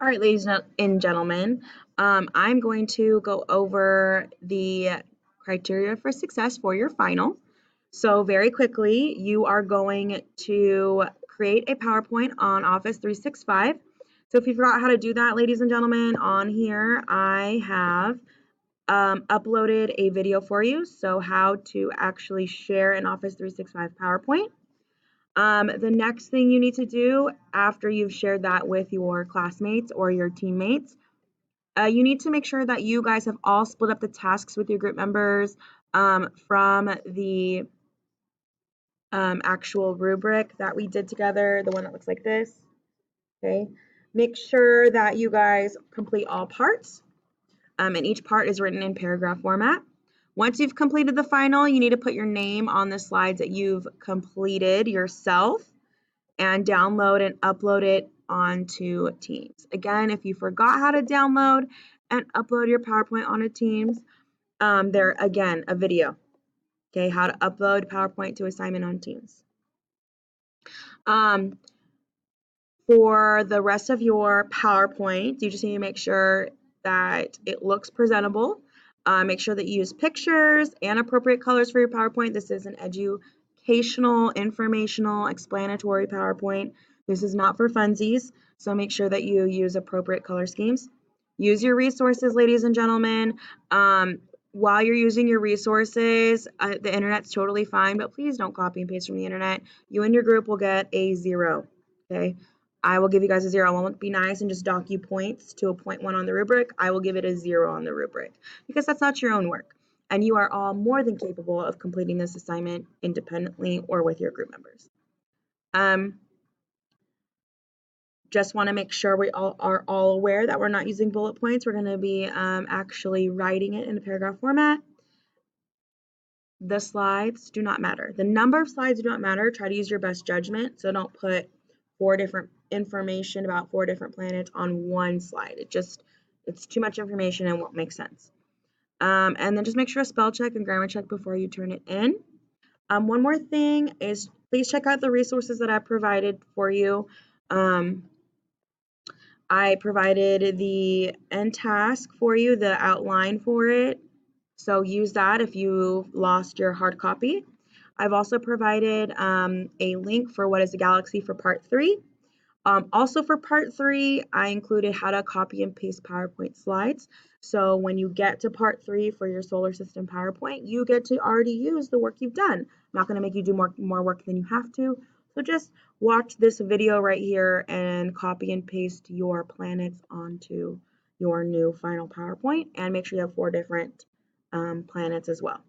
All right, ladies and gentlemen, I'm going to go over the criteria for success for your final. So very quickly, you are going to create a PowerPoint on Office 365. So if you forgot how to do that, ladies and gentlemen, on here I have uploaded a video for you. So how to actually share an Office 365 PowerPoint. The next thing you need to do after you've shared that with your classmates or your teammates, you need to make sure that you guys have all split up the tasks with your group members from the actual rubric that we did together, the one that looks like this. Okay, make sure that you guys complete all parts, and each part is written in paragraph format. Once you've completed the final, you need to put your name on the slides that you've completed yourself and download and upload it onto Teams. Again, if you forgot how to download and upload your PowerPoint onto Teams, there again, a video. Okay, how to upload PowerPoint to assignment on Teams. For the rest of your PowerPoint, you just need to make sure that it looks presentable. Make sure that you use pictures and appropriate colors for your PowerPoint. This is an educational, informational, explanatory PowerPoint. This is not for funsies, so make sure that you use appropriate color schemes. Use your resources, ladies and gentlemen. While you're using your resources, the internet's totally fine, but please don't copy and paste from the internet. You and your group will get a 0, okay? I will give you guys a 0. I won't be nice and just dock you points to a 0.1 on the rubric. I will give it a 0 on the rubric because that's not your own work. And you are all more than capable of completing this assignment independently or with your group members. Just want to make sure we all are aware that we're not using bullet points. We're going to be actually writing it in a paragraph format. The slides do not matter. The number of slides do not matter. Try to use your best judgment. So don't put 4 different information about 4 different planets on one slide. It's too much information and won't make sense. And then just make sure to spell check and grammar check before you turn it in. One more thing is please check out the resources that I provided for you. I provided the end task for you, the outline for it. So use that if you lost your hard copy. I've also provided a link for what is a galaxy for part 3. Also for part 3, I included how to copy and paste PowerPoint slides. So when you get to part 3 for your solar system PowerPoint, you get to already use the work you've done. I'm not going to make you do more work than you have to. So just watch this video right here and copy and paste your planets onto your new final PowerPoint and make sure you have 4 different planets as well.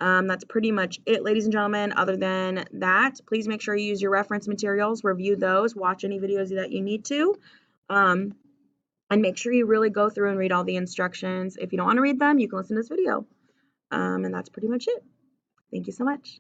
That's pretty much it, ladies and gentlemen. Other than that, please make sure you use your reference materials, review those, watch any videos that you need to, and make sure you really go through and read all the instructions. If you don't want to read them, you can listen to this video. And that's pretty much it. Thank you so much.